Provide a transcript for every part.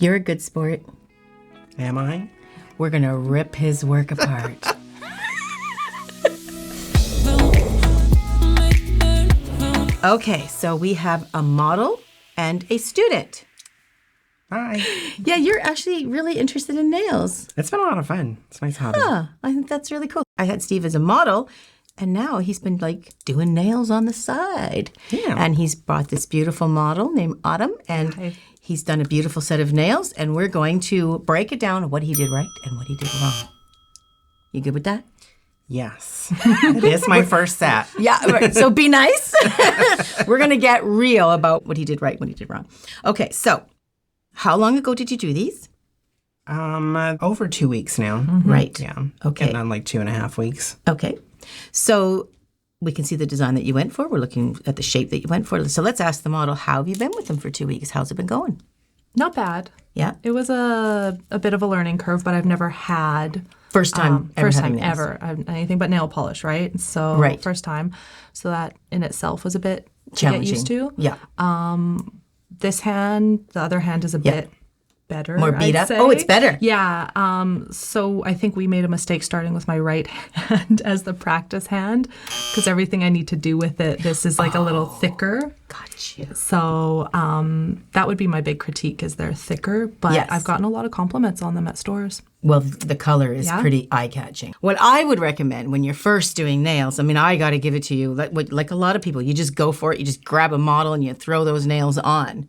You're a good sport. Am I? We're going to rip his work apart. Okay, so we have a model and a student. Hi. Yeah, you're actually really interested in nails. It's been a lot of fun. It's a nice hobby. Yeah, I think that's really cool. I had Steve as a model, and now he's been like doing nails on the side. Yeah. And he's brought this beautiful model named Autumn, and he's done a beautiful set of nails, and we're going to break it down what he did right and what he did wrong. You good with that? Yes. It is my first set. Yeah, right. So be nice. We're going to get real about what he did right, what he did wrong. Okay, so how long ago did you do these? Over 2 weeks now. Mm-hmm. Right. Yeah. Okay. Getting on like 2.5 weeks. Okay. So we can see the design that you went for. We're looking at the shape that you went for. So let's ask the model, how have you been with them for 2 weeks? How's it been going? Not bad. Yeah. It was a bit of a learning curve, but I've never had... First time ever. Anything but nail polish, right? So first time. So that in itself was a bit to get used to. Yeah. This hand, the other hand is a bit better. More beat I'd up. say. Oh, it's better. Yeah. So I think we made a mistake starting with my right hand as the practice hand because everything I need to do with it, this is like a little thicker. Gotcha. So that would be my big critique is they're thicker, but I've gotten a lot of compliments on them at stores. Well, the color is pretty eye-catching. What I would recommend when you're first doing nails, I mean, I got to give it to you, like a lot of people, you just go for it. You just grab a model and you throw those nails on.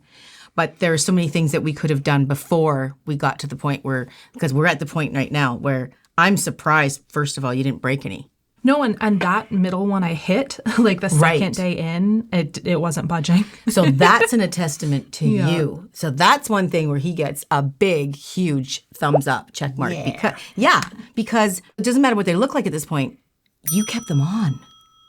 But there are so many things that we could have done before we got to the point where, because we're at the point right now where I'm surprised, first of all, you didn't break any. No, and that middle one I hit, like the second day in, it wasn't budging. So that's a testament to you. So that's one thing where he gets a big, huge thumbs up, check mark. Because it doesn't matter what they look like at this point, you kept them on.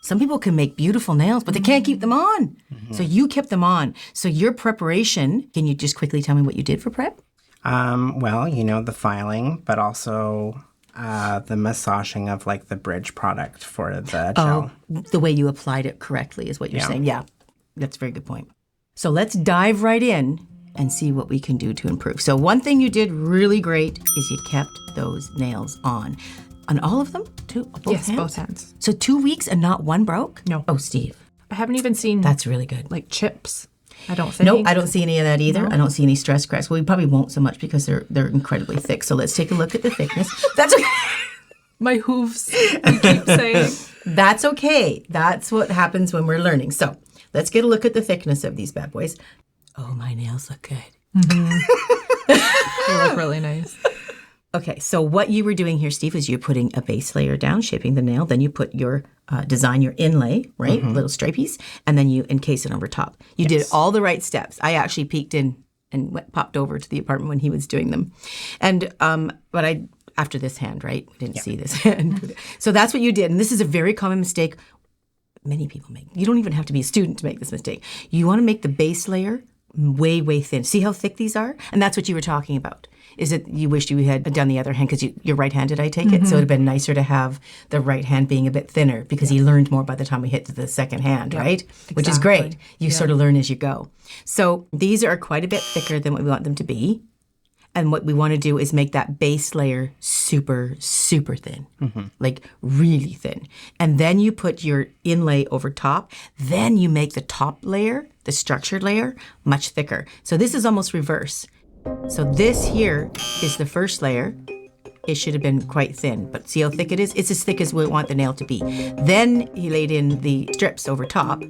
Some people can make beautiful nails, but they can't keep them on. Mm-hmm. So you kept them on. So your preparation, can you just quickly tell me what you did for prep? Well, the filing, but also... the massaging of like the bridge product for the gel. Oh, the way you applied it correctly is what you're saying. Yeah, that's a very good point. So let's dive right in and see what we can do to improve. So one thing you did really great is you kept those nails on. On all of them? Both hands? Both hands. So 2 weeks and not one broke? No. Oh, Steve. I haven't even seen... That's really good. Like chips. I don't think. No, I don't see any of that either. No. I don't see any stress cracks. Well, we probably won't so much because they're incredibly thick. So let's take a look at the thickness. That's okay. My hooves, you keep saying. That's okay. That's what happens when we're learning. So let's get a look at the thickness of these bad boys. Oh, my nails look good. Mm-hmm. They look really nice. Okay, so what you were doing here, Steve, is you're putting a base layer down, shaping the nail. Then you put your design your inlay, right? Mm-hmm. Little stripies. And then you encase it over top. You did all the right steps. I actually peeked in and popped over to the apartment when he was doing them. And but after this hand, right? We didn't see this hand. So that's what you did. And this is a very common mistake many people make. You don't even have to be a student to make this mistake. You want to make the base layer way, way thin. See how thick these are? And that's what you were talking about. Is it you wished you had done the other hand because you're right-handed, I take it? So it would have been nicer to have the right hand being a bit thinner because he learned more by the time we hit to the second hand, right? Exactly. Which is great. You sort of learn as you go. So these are quite a bit thicker than what we want them to be. And what we want to do is make that base layer super, super thin, like really thin. And then you put your inlay over top. Then you make the top layer, the structured layer, much thicker. So this is almost reverse. So this here is the first layer. It should have been quite thin, but see how thick it is? It's as thick as we want the nail to be. Then he laid in the strips over top,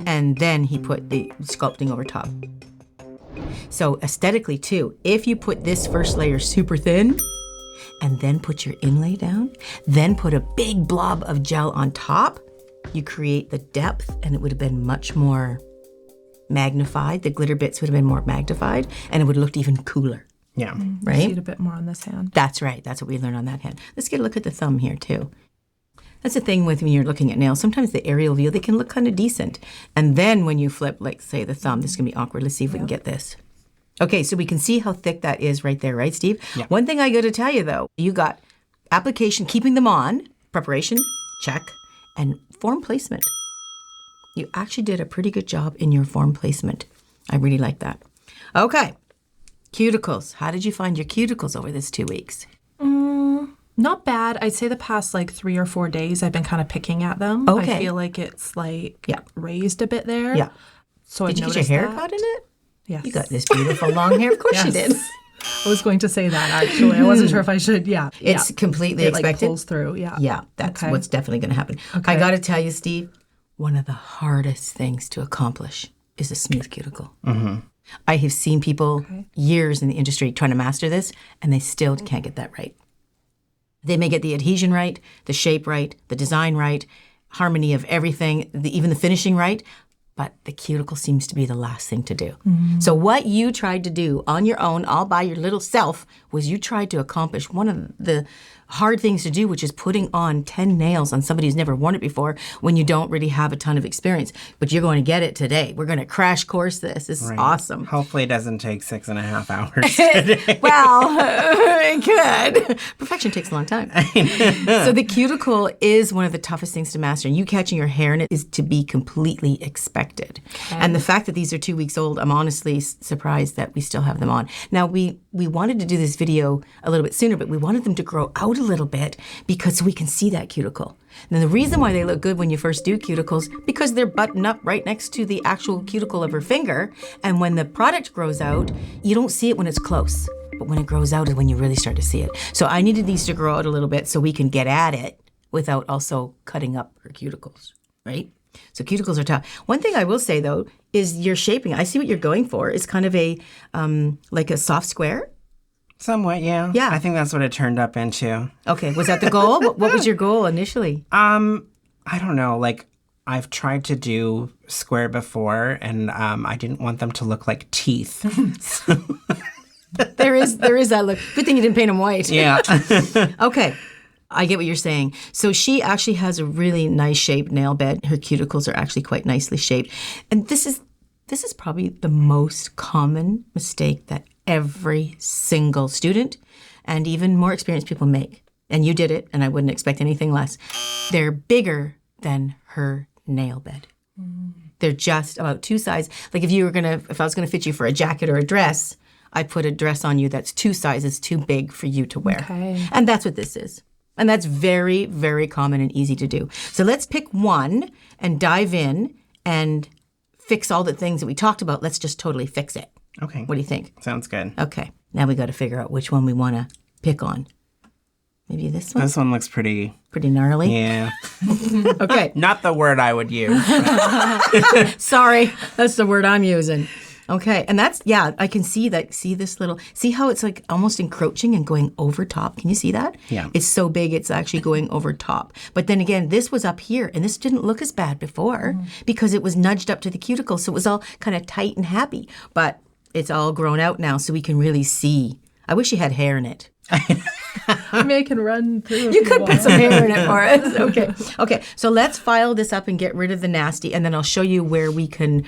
and then he put the sculpting over top. So aesthetically too, if you put this first layer super thin, and then put your inlay down, then put a big blob of gel on top, you create the depth, and it would have been much more magnified. The glitter bits would have been more magnified, and it would have looked even cooler. Yeah. Right? See it a bit more on this hand. That's right. That's what we learned on that hand. Let's get a look at the thumb here, too. That's the thing with when you're looking at nails. Sometimes the aerial view, they can look kind of decent. And then when you flip, like, say, the thumb, this is going to be awkward. Let's see if we can get this. Okay, so we can see how thick that is right there, right, Steve? Yeah. One thing I got to tell you, though, you got application, keeping them on, preparation, check, and form placement. You actually did a pretty good job in your form placement. I really like that. Okay. Cuticles. How did you find your cuticles over this 2 weeks? Not bad. I'd say the past like 3 or 4 days, I've been kind of picking at them. Okay. I feel like it's like Yeah. raised a bit there. Yeah. So Did I've you get your noticed hair that. cut in it? Yes. You got this beautiful long hair. Of course you did. I was going to say that actually. I wasn't sure if I should. Yeah. It's completely It like expected. pulls through. Yeah. Yeah, that's Okay. what's definitely going to happen. Okay. I got to tell you, Steve, one of the hardest things to accomplish is a smooth cuticle. I have seen people years in the industry trying to master this, and they still can't get that right. They may get the adhesion right, the shape right, the design right, harmony of everything, even the finishing right, but the cuticle seems to be the last thing to do. So what you tried to do on your own, all by your little self, was you tried to accomplish one of the hard things to do, which is putting on 10 nails on somebody who's never worn it before when you don't really have a ton of experience. But you're going to get it today. We're going to crash course this. This is awesome. Hopefully it doesn't take 6.5 hours today. Well, it could. Perfection takes a long time. So the cuticle is one of the toughest things to master, and you catching your hair in it is to be completely expected. And the fact that these are 2 weeks old, I'm honestly surprised that we still have them on. Now, we wanted to do this video a little bit sooner, but we wanted them to grow out a little bit because we can see that cuticle. And the reason why they look good when you first do cuticles, because they're buttoned up right next to the actual cuticle of her finger. And when the product grows out, you don't see it when it's close. But when it grows out is when you really start to see it. So I needed these to grow out a little bit so we can get at it without also cutting up her cuticles, right? So cuticles are tough. One thing I will say, though, is your shaping. I see what you're going for. It's kind of a, like a soft square. Somewhat, yeah. Yeah. I think that's what it turned up into. Okay, was that the goal? What was your goal initially? I don't know. Like, I've tried to do square before, and I didn't want them to look like teeth. There is that look. Good thing you didn't paint them white. Yeah. Okay. I get what you're saying. So she actually has a really nice shaped nail bed. Her cuticles are actually quite nicely shaped. And this is probably the most common mistake that every single student and even more experienced people make. And you did it, and I wouldn't expect anything less. They're bigger than her nail bed. They're just about 2 sizes. Like if I was gonna fit you for a jacket or a dress, I'd put a dress on you that's 2 sizes too big for you to wear. Okay. And that's what this is. And that's very, very common and easy to do. So let's pick one and dive in and fix all the things that we talked about. Let's just totally fix it. Okay. What do you think? Sounds good. Okay. Now we got to figure out which one we want to pick on. Maybe this one? This one looks pretty Pretty gnarly. Yeah. Okay. Not the word I would use. Sorry. That's the word I'm using. Okay. And that's, yeah, I can see that. See this little, see how it's like almost encroaching and going over top? Can you see that? Yeah. It's so big, it's actually going over top. But then again, this was up here, and this didn't look as bad before because it was nudged up to the cuticle. So it was all kind of tight and happy. But it's all grown out now, so we can really see. I wish you had hair in it. Maybe I can run through. You could put some hair in it for us. Okay. Okay. So let's file this up and get rid of the nasty, and then I'll show you where we can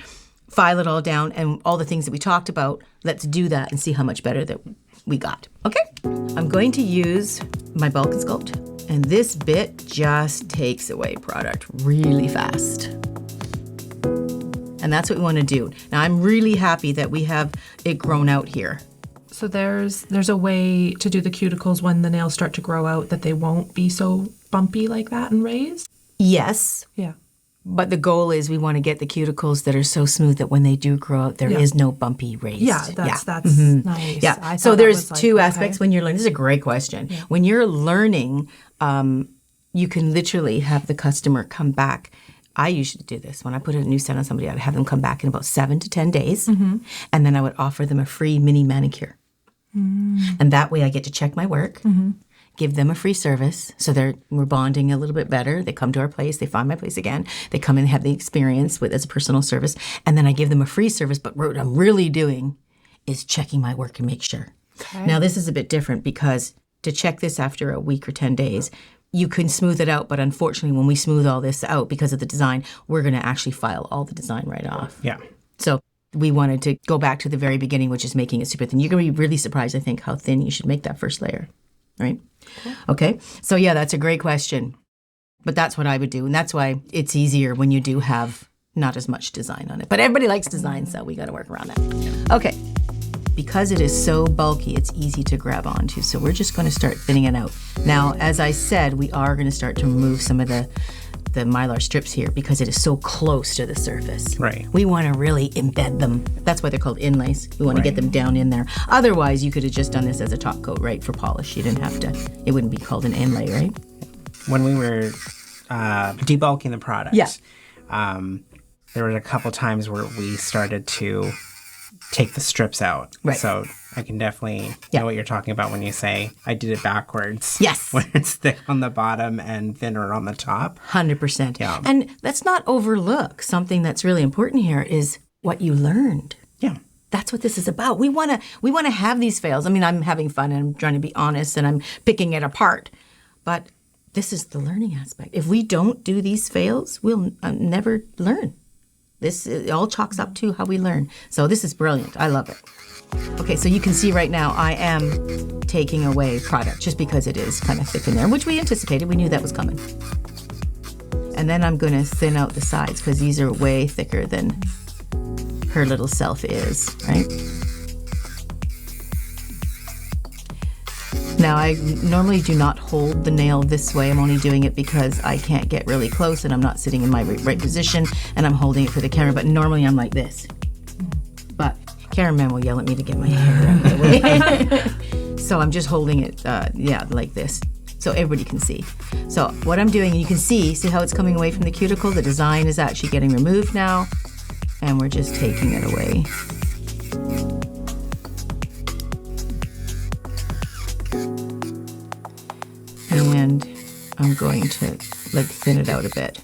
file it all down and all the things that we talked about. Let's do that and see how much better that we got. Okay. I'm going to use my bulk and sculpt, and this bit just takes away product really fast. And that's what we want to do. Now, I'm really happy that we have it grown out here. So there's a way to do the cuticles when the nails start to grow out that they won't be so bumpy like that and raised? Yes, Yeah. but the goal is we want to get the cuticles that are so smooth that when they do grow out, there is no bumpy raised. Yeah, that's nice. Yeah. I So thought that there's was like, two okay. aspects when you're learning. This is a great question. Yeah. When you're learning, you can literally have the customer come back. I usually do this. When I put a new set on somebody, I'd have them come back in about 7 to 10 days, and then I would offer them a free mini manicure. And that way I get to check my work, give them a free service. So we're bonding a little bit better. They come to our place. They find my place again. They come and have the experience as a personal service. And then I give them a free service. But what I'm really doing is checking my work and make sure. Okay. Now, this is a bit different because to check this after a week or 10 days, you can smooth it out. But unfortunately, when we smooth all this out because of the design, we're going to actually file all the design right off. Yeah. So we wanted to go back to the very beginning, which is making it super thin. You're going to be really surprised, I think, how thin you should make that first layer, right? Cool. Okay. So, yeah, that's a great question. But that's what I would do. And that's why it's easier when you do have not as much design on it. But everybody likes design, so we got to work around that. Okay. because it is so bulky, it's easy to grab onto. So we're just going to start thinning it out. Now, as I said, we are going to start to remove some of the mylar strips here because it is so close to the surface. Right. We want to really embed them. That's why they're called inlays. We want to get them down in there. Otherwise, you could have just done this as a top coat, right, for polish. You didn't have to. It wouldn't be called an inlay, right? When we were debulking the product, there were a couple times where we started to take the strips out. Right. So I can definitely know what you're talking about when you say I did it backwards. Yes. When it's thick on the bottom and thinner on the top. 100%. Yeah. And let's not overlook something that's really important here is what you learned. Yeah. That's what this is about. We want to have these fails. I mean, I'm having fun and I'm trying to be honest and I'm picking it apart. But this is the learning aspect. If we don't do these fails, we'll never learn. It all chalks up to how we learn. So this is brilliant. I love it. Okay, so you can see right now I am taking away product just because it is kind of thick in there, which we anticipated. We knew that was coming. And then I'm going to thin out the sides because these are way thicker than her little self is, right? Now, I normally do not hold the nail this way. I'm only doing it because I can't get really close and I'm not sitting in my right position and I'm holding it for the camera, but normally I'm like this. But Cameraman will yell at me to get my hair out of the way. So I'm just holding it, like this, so everybody can see. So what I'm doing, you can see how it's coming away from the cuticle? The design is actually getting removed now, and we're just taking it away. And I'm going to thin it out a bit.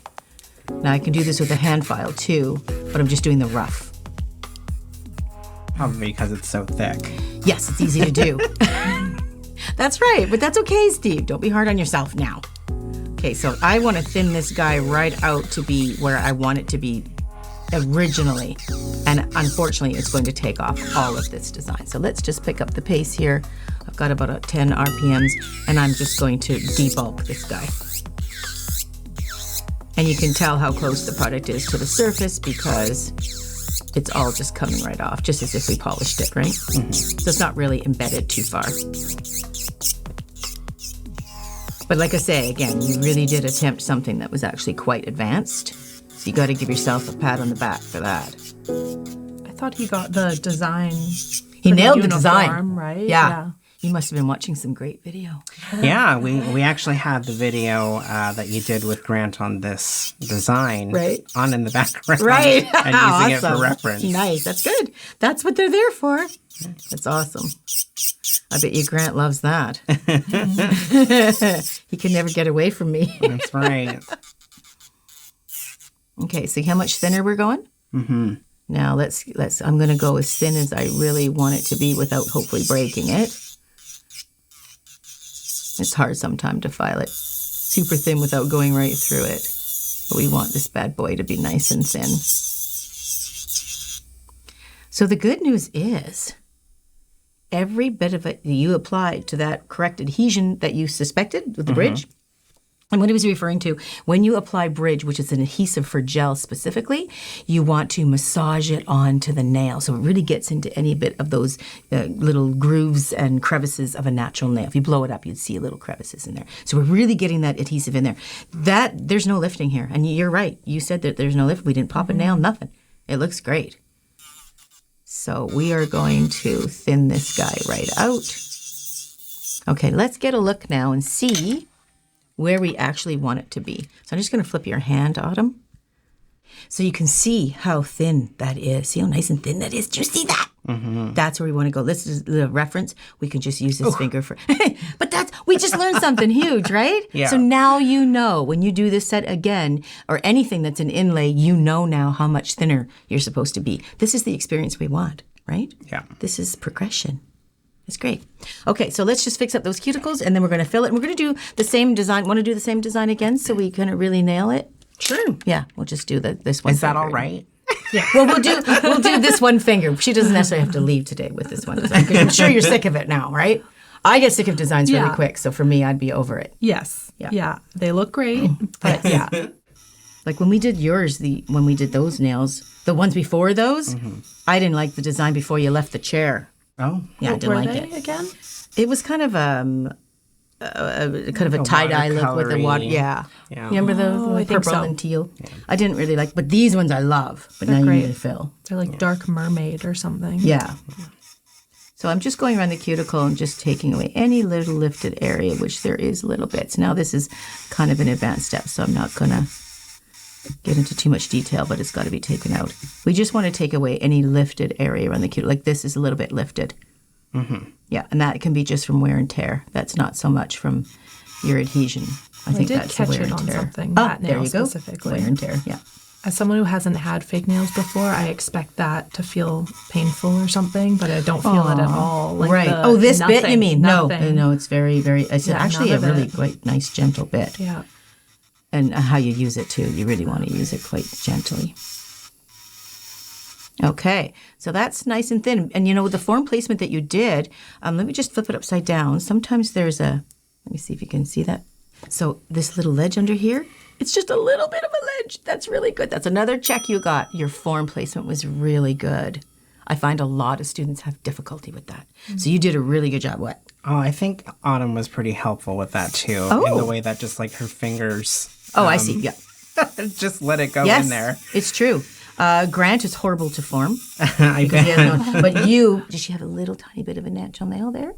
Now I can do this with a hand file too, but I'm just doing the rough. Probably because it's so thick. Yes, it's easy to do. That's right, but that's okay, Steve. Don't be hard on yourself now. Okay, so I want to thin this guy right out to be where I want it to be originally. And unfortunately, it's going to take off all of this design. So let's just pick up the pace here. I've got about 10 RPMs, and I'm just going to debulk this guy. And you can tell how close the product is to the surface because it's all just coming right off, just as if we polished it, right? Mm-hmm. So it's not really embedded too far. But like I say, again, you really did attempt something that was actually quite advanced. So you got to give yourself a pat on the back for that. I thought he got the design. He nailed the design, right? Yeah. You must have been watching some great video. Yeah, we actually had the video that you did with Grant on this design on in the background. Right. And using it for reference. Nice. That's good. That's what they're there for. That's awesome. I bet you Grant loves that. He can never get away from me. That's right. Okay, see how much thinner we're going? Mm-hmm. Now let's. I'm going to go as thin as I really want it to be without hopefully breaking it. It's hard sometimes to file it super thin without going right through it. But we want this bad boy to be nice and thin. So the good news is every bit of it that you applied to that correct adhesion that you suspected with the bridge, and what he was referring to, when you apply bridge, which is an adhesive for gel specifically, you want to massage it onto the nail. So it really gets into any bit of those little grooves and crevices of a natural nail. If you blow it up, you'd see little crevices in there. So we're really getting that adhesive in there. There's no lifting here. And you're right. You said that there's no lift. We didn't pop a nail, nothing. It looks great. So we are going to thin this guy right out. Okay, let's get a look now and see where we actually want it to be. So I'm just going to flip your hand, Autumn. So you can see how thin that is. See how nice and thin that is? Do you see that? Mm-hmm. That's where we want to go. This is the reference. We can just use this finger for... But we just learned something huge, right? Yeah. So now you know when you do this set again, or anything that's an inlay, you know now how much thinner you're supposed to be. This is the experience we want, right? Yeah. This is progression. It's great. Okay, so let's just fix up those cuticles, and then we're going to fill it. And we're going to do the same design. Want to do the same design again so we can really nail it? Sure. Yeah, we'll just do this one. Is that all right? Yeah. Well, we'll do this one finger. She doesn't necessarily have to leave today with this one design, because I'm sure you're sick of it now, right? I get sick of designs really quick, so for me, I'd be over it. Yes. Yeah. They look great, but yeah. Like when we did yours, when we did those nails, the ones before those, I didn't like the design before you left the chair. Oh, Yeah, I What didn't were like they it. again? It was kind of a tie-dye look with the water. watercolory. Yeah. Yeah. Remember the I think purple so. and teal? I didn't really like, but these ones I love. But They're now great. you need to fill. They're like dark mermaid or something. Yeah. So I'm just going around the cuticle and just taking away any little lifted area, which there is little bits. Now this is kind of an advanced step, so I'm not going to get into too much detail, but it's got to be taken out. We just want to take away any lifted area around the cuticle. Like this is a little bit lifted. Mm-hmm. Yeah, and that can be just from wear and tear. That's not so much from your adhesion. I think did that's the catch wear it and on tear. something, Oh, that there nail you go. specifically. Wear and tear, yeah. As someone who hasn't had fake nails before, I expect that to feel painful or something, but I don't feel it at all. Like Right. the- Oh, this bit you mean? nothing. No, it's very, very, it's Yeah, actually a none of really it. quite nice, gentle bit. Yeah. And how you use it too. You really want to use it quite gently. Okay, so that's nice and thin. And you know, the form placement that you did, let me just flip it upside down. Sometimes there's let me see if you can see that. So this little ledge under here, it's just a little bit of a ledge. That's really good. That's another check you got. Your form placement was really good. I find a lot of students have difficulty with that. So you did a really good job. What? Oh, I think Autumn was pretty helpful with that too. Oh. In the way that just like her fingers. Oh, I see. Yeah. Just let it go Yes, in there. it's true. Grant is horrible to form. I Because he bet. has no, but you, did she have a little tiny bit of a natural nail there?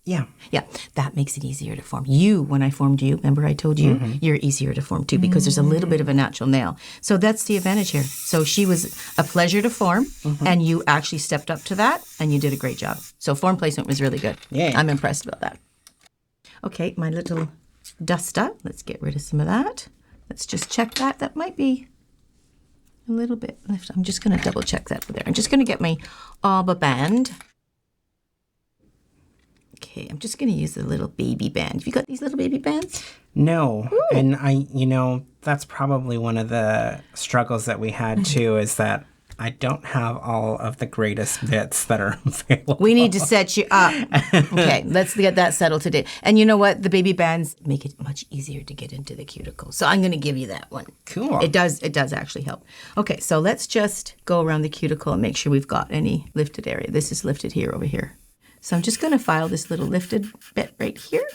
Yeah. Yeah, that makes it easier to form. You, when I formed you, remember I told you, you're easier to form too because there's a little bit of a natural nail. So that's the advantage here. So she was a pleasure to form and you actually stepped up to that and you did a great job. So form placement was really good. Yeah. I'm impressed about that. Okay, my little duster. Let's get rid of some of that. Let's just check that. That might be a little bit left. I'm just going to double check that there. I'm just going to get my arbor band. Okay, I'm just going to use the little baby band. Have you got these little baby bands? No. And that's probably one of the struggles that we had too, is that I don't have all of the greatest bits that are available. We need to set you up. Okay, let's get that settled today. And you know what? The baby bands make it much easier to get into the cuticle. So I'm going to give you that one. Cool. It does actually help. Okay, so let's just go around the cuticle and make sure we've got any lifted area. This is lifted here, over here. So I'm just going to file this little lifted bit right here.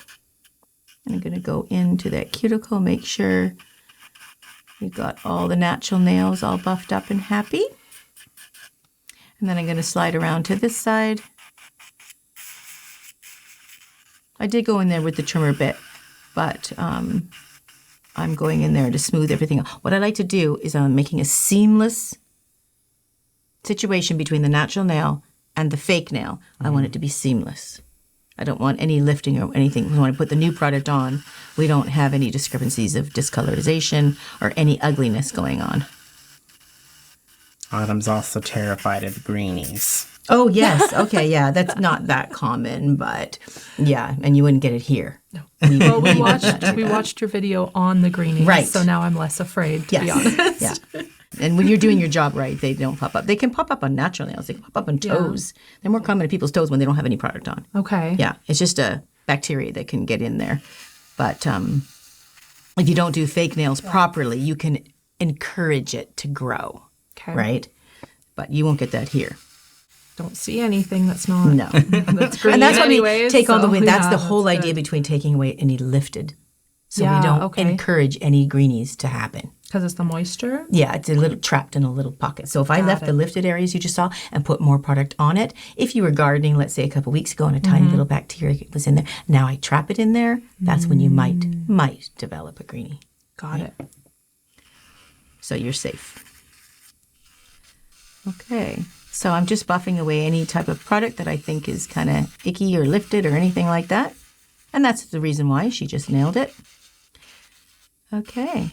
And I'm going to go into that cuticle, make sure we've got all the natural nails all buffed up and happy. And then I'm going to slide around to this side. I did go in there with the trimmer bit, but I'm going in there to smooth everything out. What I like to do is I'm making a seamless situation between the natural nail and the fake nail. I want it to be seamless. I don't want any lifting or anything. When I put the new product on, we don't have any discrepancies of discolorization or any ugliness going on. Autumn's also terrified of greenies. Oh, yes. Okay, yeah. That's not that common, but yeah. And you wouldn't get it here. No. Well, we watched your video on the greenies, Right. so now I'm less afraid, to be honest. Yeah. And when you're doing your job right, they don't pop up. They can pop up on natural nails. They can pop up on toes. They're more common in people's toes when they don't have any product on. Okay. Yeah, it's just a bacteria that can get in there. But if you don't do fake nails properly, you can encourage it to grow, Okay. right? But you won't get that here. Don't see anything that's not. No. That's green And that's why we anyways, take all the so, way. That's yeah, the whole that's idea good. between taking away any lifted. So Yeah, we don't okay. encourage any greenies to happen. Because it's the moisture? Yeah, it's a little trapped in a little pocket. So if I left the lifted areas you just saw and put more product on it, if you were gardening, let's say a couple weeks ago, and a tiny little bacteria was in there, now I trap it in there, that's when you might develop a greenie. Got it. So you're safe. Okay, so I'm just buffing away any type of product that I think is kind of icky or lifted or anything like that. And that's the reason why she just nailed it. Okay.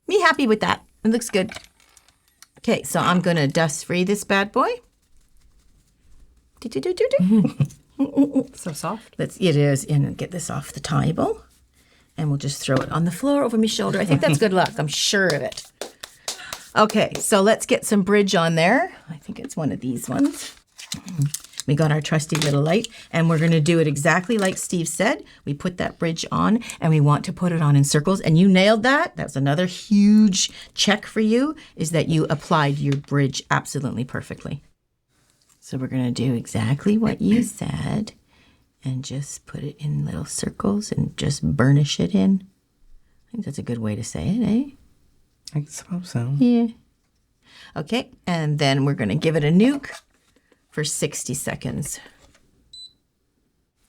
Me happy with that. It looks good. Okay, so I'm going to dust free this bad boy. So soft. It is, and get this off the table. And we'll just throw it on the floor over my shoulder. I think that's good luck. I'm sure of it. Okay, so let's get some bridge on there. I think it's one of these ones. We got our trusty little light, and we're going to do it exactly like Steve said. We put that bridge on, and we want to put it on in circles, and you nailed that. That's another huge check for you, is that you applied your bridge absolutely perfectly. So we're going to do exactly what you said and just put it in little circles and just burnish it in. I think that's a good way to say it, eh? I suppose so. Yeah. Okay, and then we're going to give it a nuke for 60 seconds.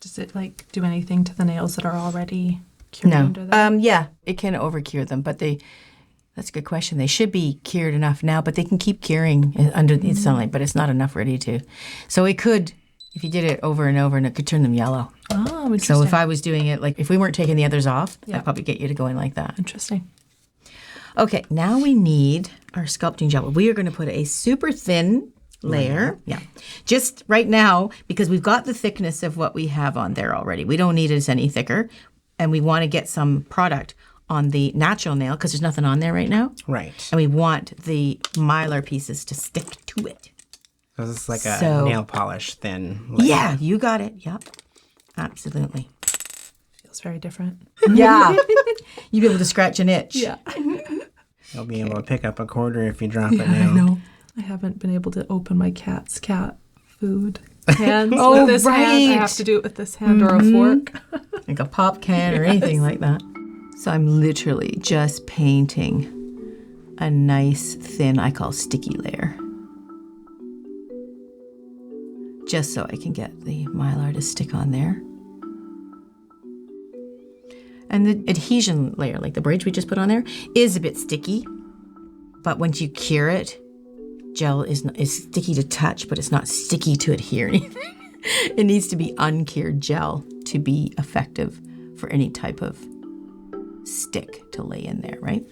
Does it like do anything to the nails that are already cured under No. there? Yeah, it can over-cure them, but that's a good question. They should be cured enough now, but they can keep curing under the sunlight, but it's not enough ready to. So it could, if you did it over and over, and it could turn them yellow. Oh, interesting. So if I was doing it, like if we weren't taking the others off, Yeah. I'd probably get you to go in like that. Interesting. Okay, now we need our sculpting gel. We are going to put a super thin layer. Yeah. Just right now, because we've got the thickness of what we have on there already. We don't need it any thicker. And we want to get some product on the natural nail because there's nothing on there right now. Right. And we want the mylar pieces to stick to it. So this is like a nail polish thin layer. Yeah, you got it. Yep. Absolutely. Feels very different. Yeah. You'll be able to scratch an itch. Yeah. You'll be able to pick up a quarter if you drop it now. I know. I haven't been able to open my cat's cat food hands Oh, with this hand. I right. have to do it with this hand or a fork. Like a pop can or anything like that. So I'm literally just painting a nice thin, I call sticky layer. Just so I can get the mylar to stick on there. And the adhesion layer, like the bridge we just put on there, is a bit sticky. But once you cure it, gel is sticky to touch, but it's not sticky to adhere. It needs to be uncured gel to be effective for any type of stick to lay in there, right?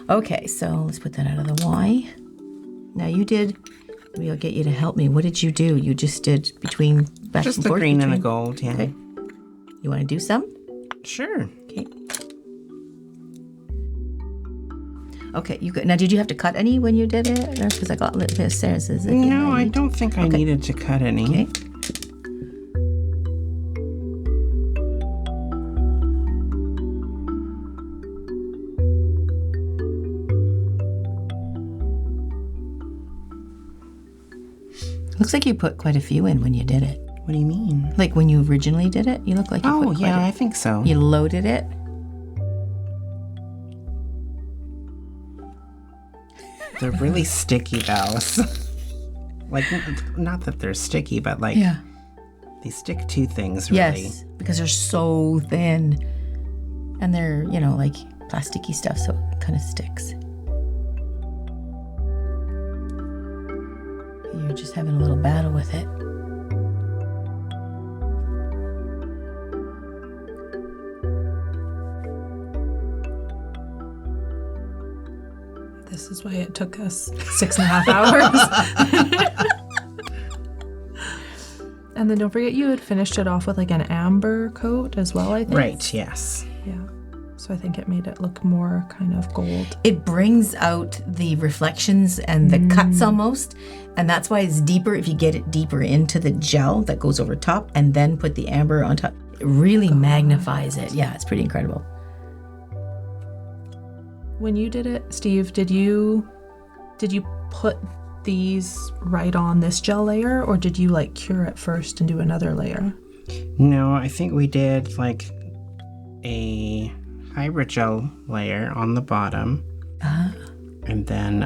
Okay, so let's put that out of the Y. Now you did, maybe I'll get you to help me. What did you do? You just did between back Just and the forth? green and the between- gold, yeah. Okay. You want to do some? Sure. Okay. Okay, you good. Now, did you have to cut any when you did it? Because I got a little bit of Sarah's. No, I don't think I needed to cut any. Okay. Looks like you put quite a few in when you did it. What do you mean? Like when you originally did it, you look like you Oh, put quite yeah, a, I think so. you loaded it. They're really sticky, though. Like, not that they're sticky, but like, they stick to things, really. Yes, because they're so thin. And they're, you know, like plasticky stuff, so it kind of sticks. You're just having a little battle with it. This is why it took us 6.5 hours. And then don't forget you had finished it off with like an amber coat as well, I think. Right, yes. Yeah. So I think it made it look more kind of gold. It brings out the reflections and the cuts almost. And that's why it's deeper if you get it deeper into the gel that goes over top and then put the amber on top. It really magnifies it. Yeah, it's pretty incredible. When you did it, Steve, did you put these right on this gel layer, or did you like cure it first and do another layer? No, I think we did like a hybrid gel layer on the bottom. And then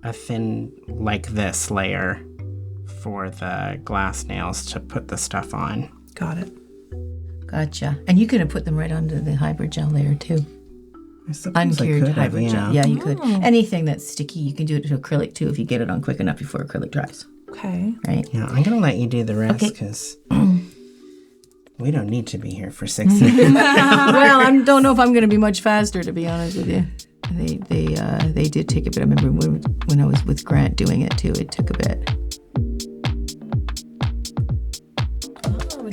a thin like this layer for the glass nails to put the stuff on. Got it. Gotcha. And you could have put them right onto the hybrid gel layer too. I suppose I Uncured could have, hybrid gel. Yeah, you could. Anything that's sticky, you can do it to acrylic too if you get it on quick enough before acrylic dries. Okay. Right? Yeah, I'm gonna let you do the rest Okay. because we don't need to be here for 6 minutes. Well, I don't know if I'm going to be much faster, to be honest with you. They did take a bit. I remember when I was with Grant doing it too, it took a bit.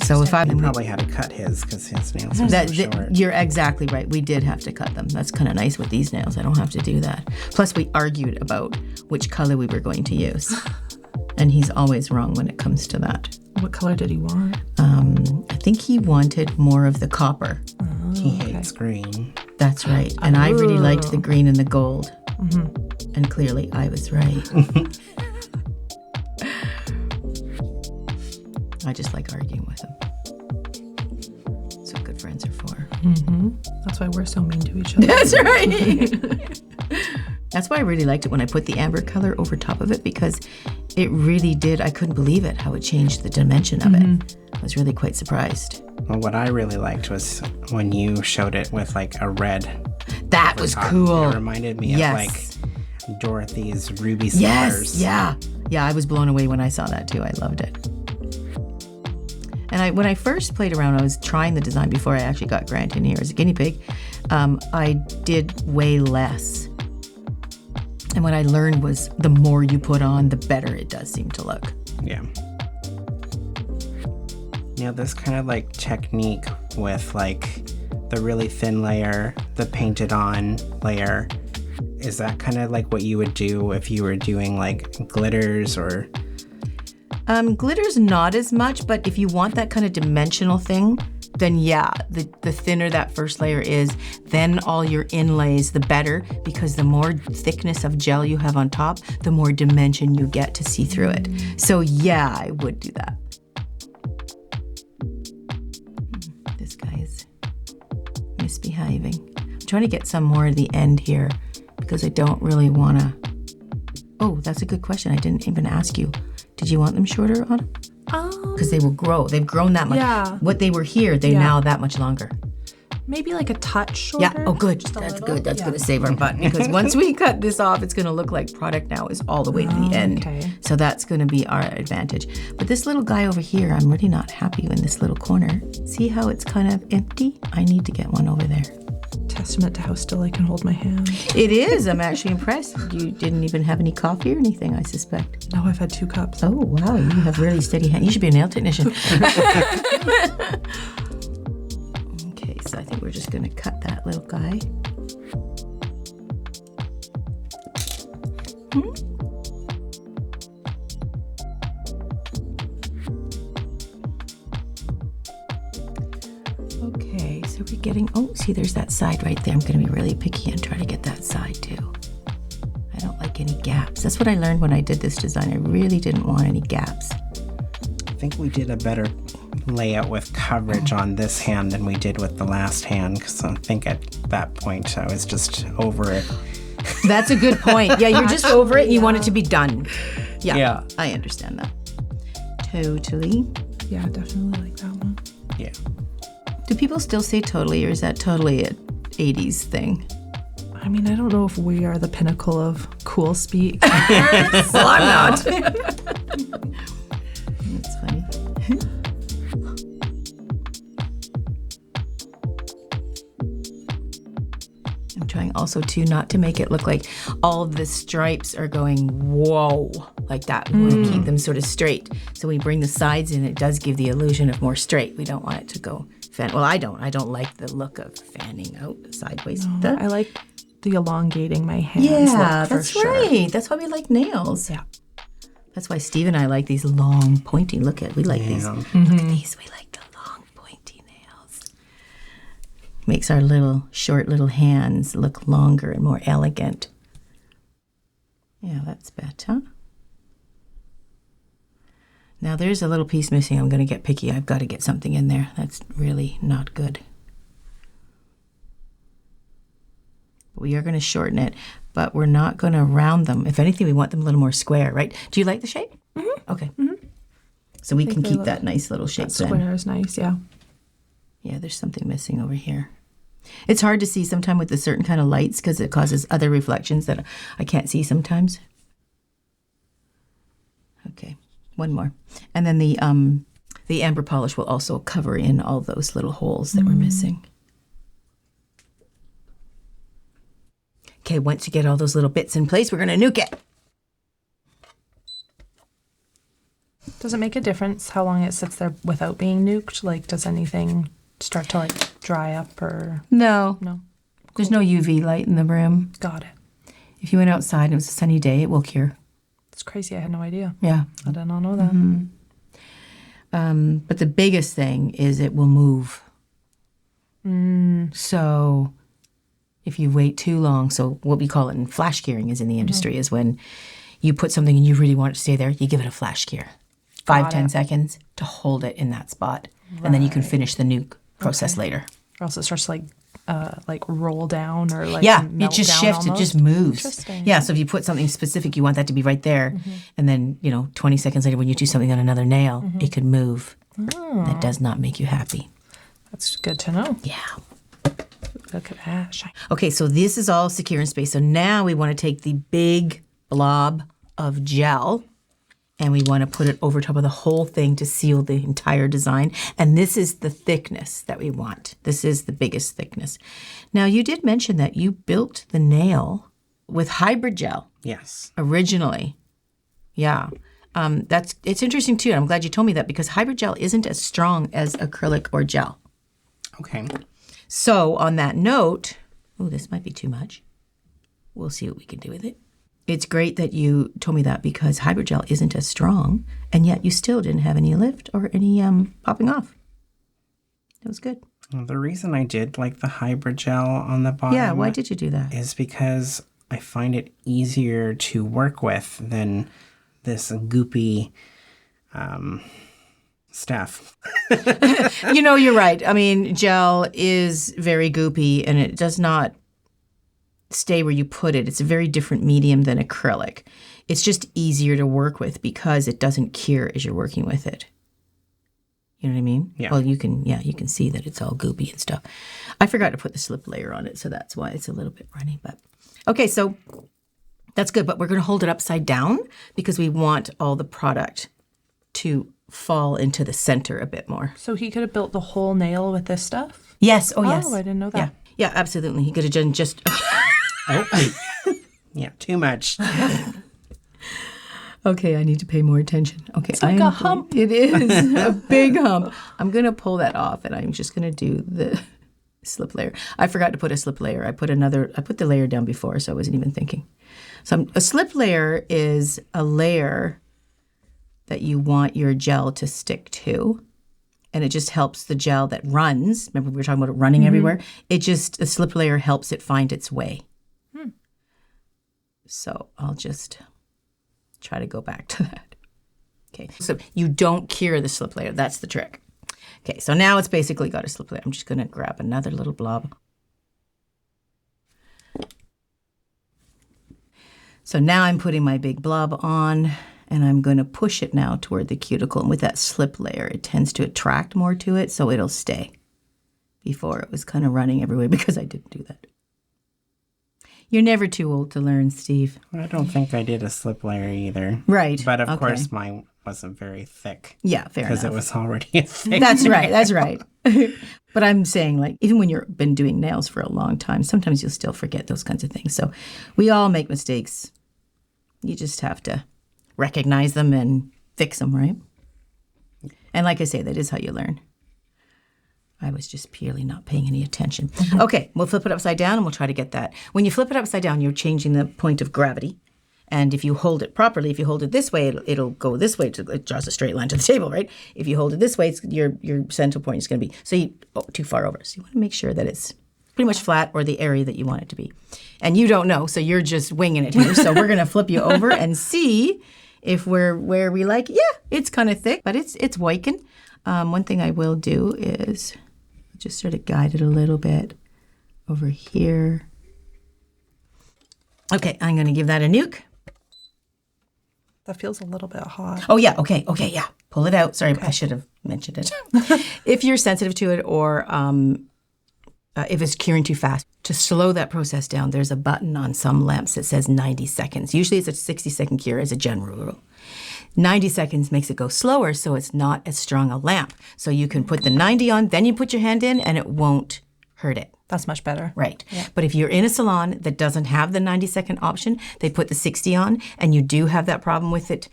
So if I He probably had to cut his because his nails are so short. you're exactly right. We did have to cut them. That's kind of nice with these nails. I don't have to do that. Plus, we argued about which color we were going to use, and he's always wrong when it comes to that. What color did he want? I think he wanted more of the copper. He hates green. That's right. And I really liked the green and the gold. And clearly I was right. I just like arguing with him. That's what good friends are for. That's why we're so mean to each other. That's right. That's why I really liked it when I put the amber color over top of it, because it really did. I couldn't believe it, how it changed the dimension of it. I was really quite surprised. Well, what I really liked was when you showed it with like a red. That was cool. It reminded me of like Dorothy's ruby Yes, slippers. yeah. Yeah, I was blown away when I saw that too. I loved it. And when I first played around, I was trying the design before I actually got Grant in here as a guinea pig. I did way less. And what I learned was the more you put on, the better it does seem to look. Yeah. Yeah, this kind of like technique with like the really thin layer, the painted on layer, is that kind of like what you would do if you were doing like glitters or... Glitter's not as much, but if you want that kind of dimensional thing, then yeah, the thinner that first layer is, then all your inlays, the better, because the more thickness of gel you have on top, the more dimension you get to see through it. So yeah, I would do that. This guy is misbehaving. I'm trying to get some more at the end here because I don't really want to... Oh, that's a good question. I didn't even ask you. Did you want them shorter, Autumn? Because they will grow. They've grown that much. Yeah. What they were here, they're now that much longer. Maybe like a touch shorter. Yeah. Oh, good. Just a That's little. good. That's going to save our butt, because once we cut this off, it's going to look like product now is all the way to the end. Okay. So that's going to be our advantage. But this little guy over here, I'm really not happy in this little corner. See how it's kind of empty? I need to get one over there. Testament to how still I can hold my hand. It is. I'm actually impressed. You didn't even have any coffee or anything, I suspect. No, I've had 2 cups. Oh, wow. You have really steady hands. You should be a nail technician. Okay, so I think we're just going to cut that little guy. Okay, so we're getting... Oh, see, there's that side right there. I'm going to be really picky and try to get that side too. I don't like any gaps. That's what I learned when I did this design. I really didn't want any gaps. I think we did a better layout with coverage on this hand than we did with the last hand, because I think at that point I was just over it. That's a good point. Yeah, you're just over it and you want it to be done. Yeah, I understand that. Totally. Yeah, definitely like that one. Yeah. Do people still say totally, or is that totally an 80s thing? I mean, I don't know if we are the pinnacle of cool speak. Well, I'm not. That's funny. I'm trying also to not to make it look like all of the stripes are going whoa like that. We want to keep them sort of straight. So when we bring the sides in, it does give the illusion of more straight. We don't want it to go well, I don't like the look of fanning out sideways. No, I like the elongating my hands. Yeah, look for that's sure. right. That's why we like nails. Yeah. That's why Steve and I like these long, pointy. We like these. Look at these. We like the long, pointy nails. Makes our short little hands look longer and more elegant. Yeah, that's better. Now there's a little piece missing. I'm going to get picky. I've got to get something in there. That's really not good. We are going to shorten it, but we're not going to round them. If anything, we want them a little more square, right? Do you like the shape? Mm-hmm. Okay. Mm-hmm. So we can keep that nice little shape then. Square is nice, yeah. Yeah, there's something missing over here. It's hard to see sometimes with a certain kind of lights because it causes other reflections that I can't see sometimes. Okay, one more. And then the amber polish will also cover in all those little holes that we're missing. Okay, once you get all those little bits in place, we're going to nuke it. Does it make a difference how long it sits there without being nuked? Like, does anything start to, like, dry up or... No. No? There's no UV light in the room. Got it. If you went outside and it was a sunny day, it will cure. It's crazy. I had no idea. Yeah. I did not know that. Mm-hmm. But the biggest thing is it will move. So If you wait too long, so what we call it in flash curing is in the industry is when you put something and you really want it to stay there, you give it a flash cure. 5-10 seconds to hold it in that spot. Right. And then you can finish the nuke process later. Or else it starts to like roll down or like it just shifts, almost. It just moves. Interesting. Yeah, so if you put something specific, you want that to be right there. And then, 20 seconds later when you do something on another nail, it could move. Oh. That does not make you happy. That's good to know. Yeah. Look at that. Okay, so this is all secure in space. So now we want to take the big blob of gel and we want to put it over top of the whole thing to seal the entire design. And this is the thickness that we want. This is the biggest thickness. Now, you did mention that you built the nail with hybrid gel. Yes. Originally. Yeah. It's interesting too. And I'm glad you told me that because hybrid gel isn't as strong as acrylic or gel. Okay. So on that note, this might be too much. We'll see what we can do with it. It's great that you told me that because hybrid gel isn't as strong, and yet you still didn't have any lift or any popping off. That was good. Well, the reason I did like the hybrid gel on the bottom. Yeah, why did you do that? Is because I find it easier to work with than this goopy stuff. You're right. I mean, gel is very goopy, and it does not stay where you put it. It's a very different medium than acrylic. It's just easier to work with because it doesn't cure as you're working with it. You know what I mean? Yeah. Well, you can see that it's all goopy and stuff. I forgot to put the slip layer on it, so that's why it's a little bit runny. But okay, so that's good. But we're going to hold it upside down because we want all the product to fall into the center a bit more. So he could have built the whole nail with this stuff? Yes. Oh, yes. Oh, I didn't know that. Yeah, absolutely. He could have done just... Yeah, too much. Okay, I need to pay more attention. Okay, it's like a hump. It is a big hump. I'm going to pull that off, and I'm just going to do the slip layer. I forgot to put a slip layer. I put the layer down before, so I wasn't even thinking. So a slip layer is a layer that you want your gel to stick to. And it just helps the gel that runs. Remember we were talking about it running everywhere? A slip layer helps it find its way. So I'll just try to go back to that. Okay, so you don't cure the slip layer. That's the trick. Okay, so now it's basically got a slip layer. I'm just going to grab another little blob. So now I'm putting my big blob on, and I'm going to push it now toward the cuticle. And with that slip layer, it tends to attract more to it, so it'll stay. Before it was kind of running everywhere because I didn't do that. You're never too old to learn, Steve. I don't think I did a slip layer either. Right. But of course, mine wasn't very thick. Yeah, fair enough. Because it was already thick. That's right. But I'm saying, like, even when you've been doing nails for a long time, sometimes you'll still forget those kinds of things. So we all make mistakes. You just have to recognize them and fix them, right? And like I say, that is how you learn. I was just purely not paying any attention. Okay, we'll flip it upside down and we'll try to get that. When you flip it upside down, you're changing the point of gravity. And if you hold it properly, if you hold it this way, it'll go this way. It draws a straight line to the table, right? If you hold it this way, your center point is going to be, too far over. So you want to make sure that it's pretty much flat or the area that you want it to be. And you don't know, so you're just winging it here. So we're going to flip you over and see if we're where we like. Yeah, it's kind of thick, but it's working. One thing I will do is just sort of guide it a little bit over here. Okay, I'm going to give that a nuke. That feels a little bit hot. Oh, yeah. Okay, yeah. Pull it out. Sorry, I should have mentioned it. If you're sensitive to it or if it's curing too fast, to slow that process down, there's a button on some lamps that says 90 seconds. Usually it's a 60-second cure as a general rule. 90 seconds makes it go slower, so it's not as strong a lamp. So you can put the 90 on, then you put your hand in, and it won't hurt it. That's much better. Right. Yeah. But if you're in a salon that doesn't have the 90-second option, they put the 60 on, and you do have that problem with it,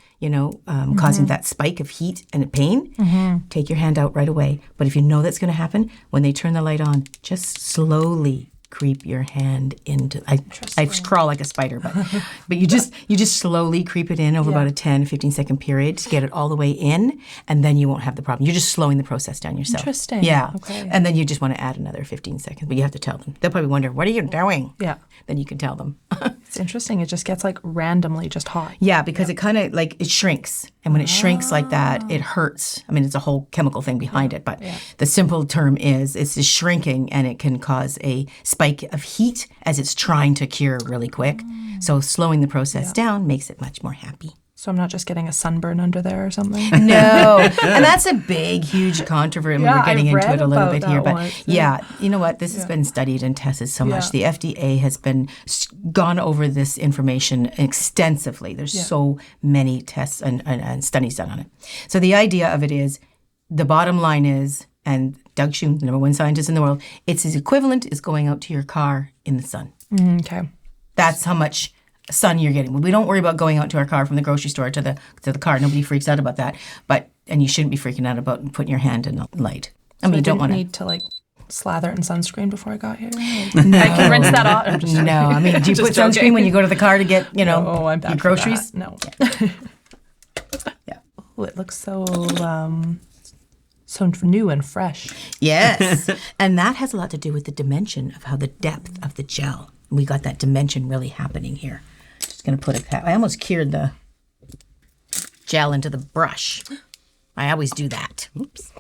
causing that spike of heat and pain, take your hand out right away. But if you know that's going to happen, when they turn the light on, just slowly creep your hand into. I crawl like a spider, but you just slowly creep it in over about a 10, 15-second period to get it all the way in, and then you won't have the problem. You're just slowing the process down yourself. Interesting. Yeah. Okay. And then you just want to add another 15 seconds, but you have to tell them. They'll probably wonder, what are you doing? Yeah. Then you can tell them. It's interesting. It just gets like randomly just hot. Yeah, because it kind of like it shrinks. And when it shrinks like that, it hurts. I mean, it's a whole chemical thing behind it, but the simple term is it's just shrinking, and it can cause a spike of heat as it's trying to cure really quick. So slowing the process down makes it much more happy. So I'm not just getting a sunburn under there or something. No, and that's a big, huge controversy. Yeah, We're getting I into read it a little about bit here, that but once, you know what? This has been studied and tested so much. The FDA has been gone over this information extensively. There's so many tests and studies done on it. So the idea of it is, the bottom line is, and Doug Schoen, the #1 scientist in the world, it's as equivalent as going out to your car in the sun. Okay. That's how much sun you're getting. We don't worry about going out to our car from the grocery store to the car. Nobody freaks out about that. And you shouldn't be freaking out about putting your hand in the light. I mean, you don't want to need to like slather it in sunscreen before I got here. No. I can rinse that off. I'm just no, I mean, do you put joking. sunscreen when you go to the car to get, I'm bad your groceries? No. Yeah. Oh, it looks so new and fresh. Yes. And that has a lot to do with the dimension of how the depth of the gel. We got that dimension really happening here. Just going to put I almost cured the gel into the brush. I always do that. Oops.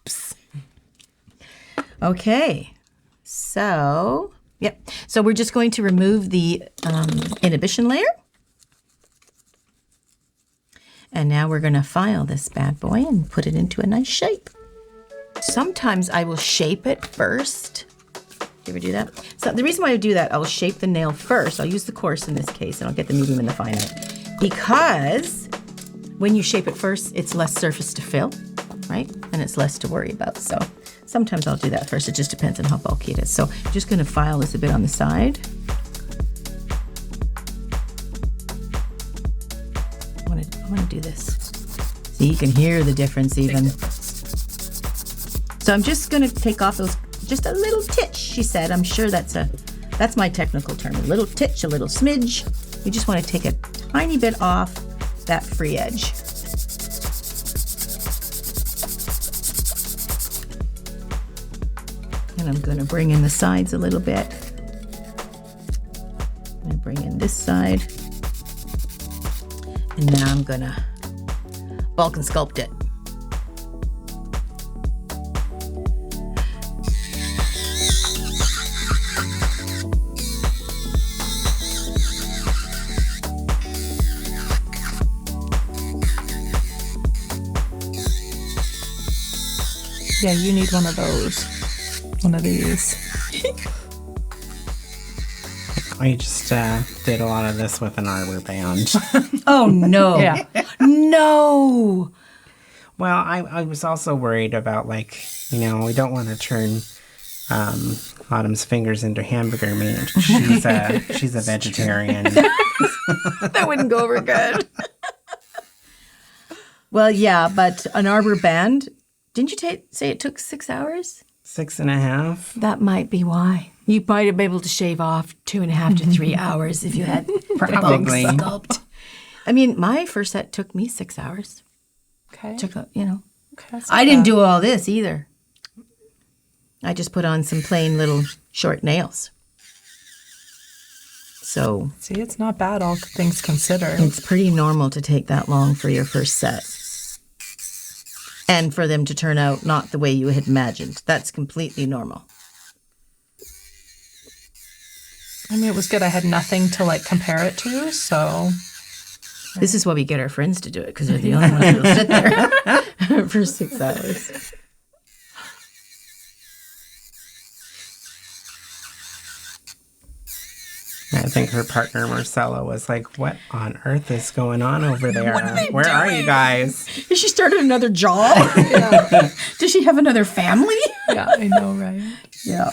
Oops. Okay. So we're just going to remove the inhibition layer. And now we're going to file this bad boy and put it into a nice shape. Sometimes I will shape it first. Do you ever do that? So the reason why I do that, I'll shape the nail first. I'll use the coarse in this case, and I'll get the medium and the fine out. Because when you shape it first, it's less surface to fill, right? And it's less to worry about. So sometimes I'll do that first. It just depends on how bulky it is. So I'm just going to file this a bit on the side. I want to do this. So you can hear the difference even. So I'm just going to take off those, just a little titch, she said. I'm sure that's my technical term. A little titch, a little smidge. You just want to take a tiny bit off that free edge. And I'm going to bring in the sides a little bit. I'm going to bring in this side. And now I'm going to bulk and sculpt it. Yeah, you need one of those. One of these. I just did a lot of this with an arbor band. Oh, no. Yeah. No. Well, I was also worried about, we don't want to turn Autumn's fingers into hamburger meat. She's a vegetarian. That wouldn't go over good. Well, yeah, but an arbor band, didn't you say it took 6 hours? 6.5. That might be why. You might have been able to shave off 2.5 to 3 hours if you had Probably. sculpt. I mean, my first set took me 6 hours. Okay. Okay, that's I didn't do all this either. I just put on some plain little short nails. So See, it's not bad, all things considered. it's pretty normal to take that long for your first set. And for them to turn out not the way you had imagined. That's completely normal. I mean, it was good. I had nothing to compare it to, so This is why we get our friends to do it, because they're the only ones that'll sit there for 6 hours. I think her partner Marcella was like, "What on earth is going on over there? Where are you guys?" Has she started another job? Does she have another family? yeah, I know, right? Yeah.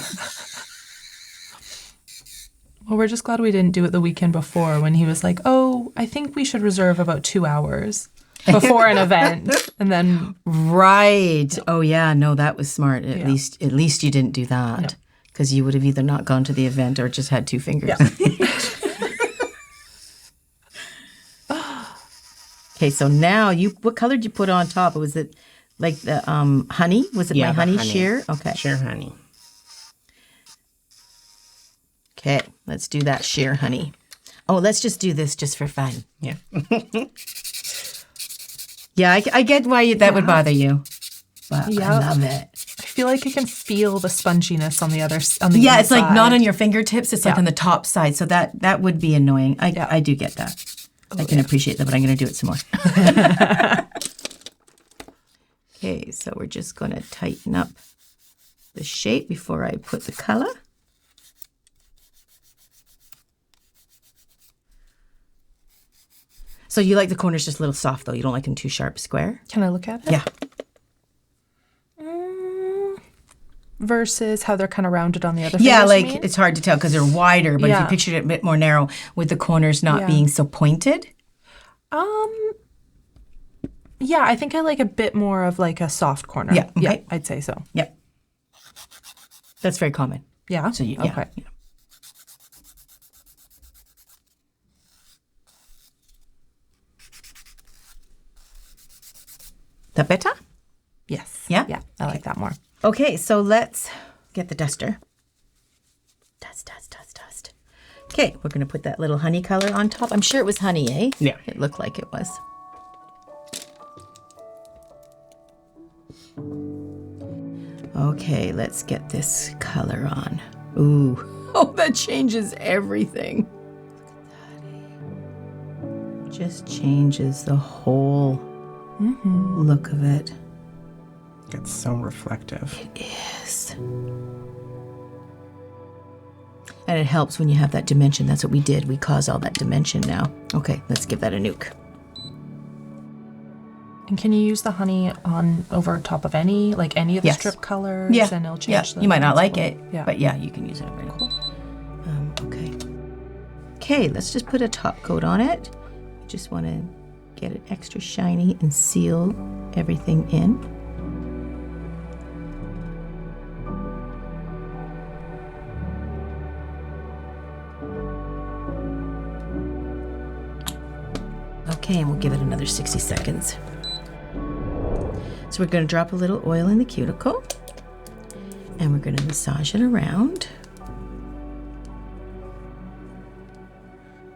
Well, we're just glad we didn't do it the weekend before when he was like, "Oh, I think we should reserve about 2 hours before an event," and then Right. Oh, yeah. No, that was smart. At least you didn't do that. Because because you would have either not gone to the event or just had 2 fingers. Yeah. Okay, so now what color did you put on top? Was it like the honey? Was it my the honey sheer? Okay. Sheer honey. Okay, let's do that sheer honey. Oh, let's just do this just for fun. Yeah. Yeah, I get why that would bother you. But I love it. I feel like I can feel the sponginess on the Yeah, it's like inside. not on your fingertips. It's like on the top side. So that would be annoying. I do get that. I can appreciate that, but I'm going to do it some more. Okay, so we're just going to tighten up the shape before I put the color. So you like the corners just a little soft, though. You don't like them too sharp, square? Can I look at it? Yeah. Versus how they're kind of rounded on the other Yeah, fingers, like you mean? it's hard to tell because they're wider, but if you Yeah. pictured it a bit more narrow with the corners not being so pointed. Yeah, I think I like a bit more of like a soft corner. Yeah, okay. Yeah, I'd say so. Yep. That's very common. Yeah? So yeah. Okay. Yeah. That better? Yes. Yeah? Yeah, I like that more. Okay, so let's get the duster. Dust, dust, dust, dust. Okay, we're going to put that little honey color on top. I'm sure it was honey, eh? Yeah. It looked like it was. Okay, let's get this color on. Ooh. Oh, that changes everything. Just changes the whole look of it. It's so reflective. Yes. And it helps when you have that dimension. That's what we did. We caused all that dimension now. Okay, let's give that a nuke. And can you use the honey on over top of any of the Yes. strip colors? Yeah. And it'll change the You might not like principle? it, Yeah. but yeah, you can use it. Cool. Okay. Okay, let's just put a top coat on it. Just want to get it extra shiny and seal everything in. Okay, and we'll give it another 60 seconds. So we're going to drop a little oil in the cuticle, and we're going to massage it around.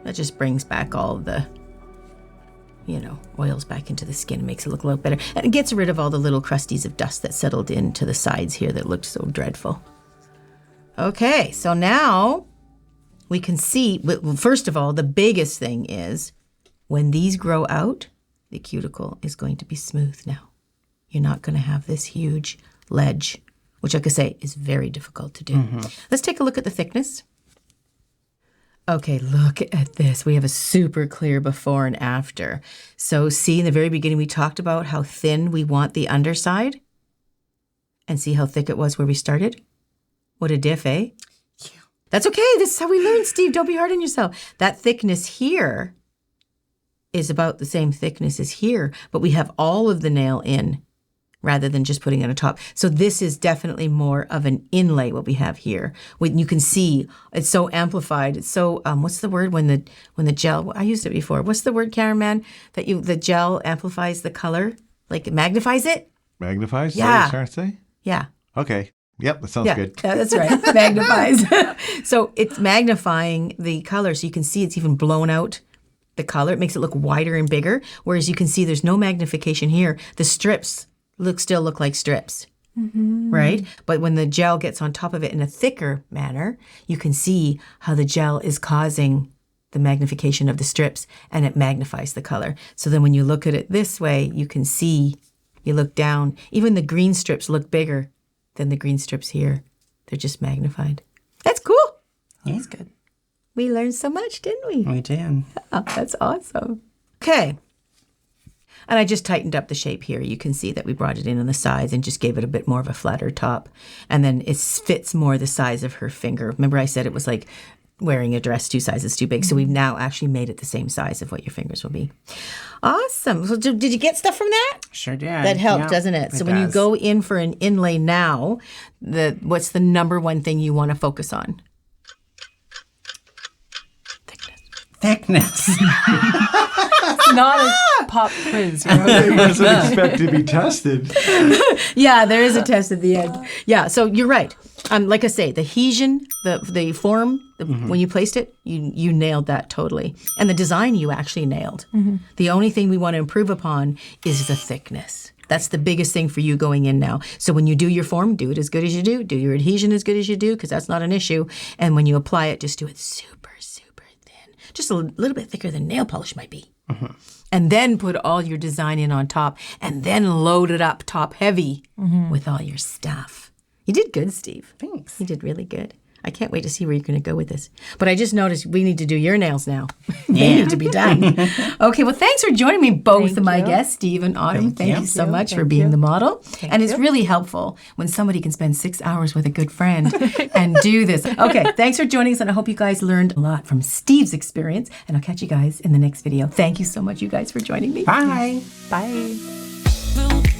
That just brings back all the, oils back into the skin and makes it look a little better. And it gets rid of all the little crusties of dust that settled into the sides here that looked so dreadful. Okay, so now we can see, well, first of all, the biggest thing is when these grow out, the cuticle is going to be smooth now. You're not going to have this huge ledge, which, like I say, is very difficult to do. Let's take a look at the thickness. Okay, look at this. We have a super clear before and after. So see, in the very beginning, we talked about how thin we want the underside. And see how thick it was where we started? What a diff, eh? Yeah. That's okay. This is how we learn, Steve. Don't be hard on yourself. That thickness here is about the same thickness as here, but we have all of the nail in rather than just putting it on top. So this is definitely more of an inlay, what we have here. When you can see, it's so amplified. It's so, what's the word when the gel, I used it before. What's the word, Cameraman? The gel amplifies the color? Like it magnifies it? Magnifies? Yeah. Is that what you're trying to say? Yeah. Okay. Yep, that sounds good. Yeah, that's right. Magnifies. So it's magnifying the color so you can see it's even blown out the color. It makes it look wider and bigger. Whereas you can see there's no magnification here. The strips still look like strips, right? But when the gel gets on top of it in a thicker manner, you can see how the gel is causing the magnification of the strips and it magnifies the color. So then when you look at it this way, you can see, you look down, even the green strips look bigger than the green strips here. They're just magnified. That's cool. That's good. We learned so much, didn't we? We did. Oh, that's awesome. Okay. And I just tightened up the shape here. You can see that we brought it in on the sides and just gave it a bit more of a flatter top. And then it fits more the size of her finger. Remember I said it was like wearing a dress 2 sizes too big. So we've now actually made it the same size of what your fingers will be. Awesome. So did you get stuff from that? Sure did. That helped, Yeah, doesn't it? So when you does. go in for an inlay now, what's the number one thing you want to focus on? Thickness. It's not a pop quiz. It wasn't expect to be tested. Yeah, there is a test at the end. Yeah, so you're right. Like I say, the adhesion, the form, when you placed it, you nailed that totally. And the design you actually nailed. The only thing we want to improve upon is the thickness. That's the biggest thing for you going in now. So when you do your form, do it as good as you do. Do your adhesion as good as you do, because that's not an issue. And when you apply it, just do it super, super thin. Just a little bit thicker than nail polish might be. And then put all your design in on top, and then load it up top heavy with all your stuff. You did good, Steve. Thanks. You did really good. I can't wait to see where you're going to go with this. But I just noticed we need to do your nails now. They need to be done. Okay, well, thanks for joining me, both of my guests, Steve and Autumn. Thank you so much for being the model. And it's really helpful when somebody can spend 6 hours with a good friend and do this. Okay, thanks for joining us, and I hope you guys learned a lot from Steve's experience. And I'll catch you guys in the next video. Thank you so much, you guys, for joining me. Bye. Bye.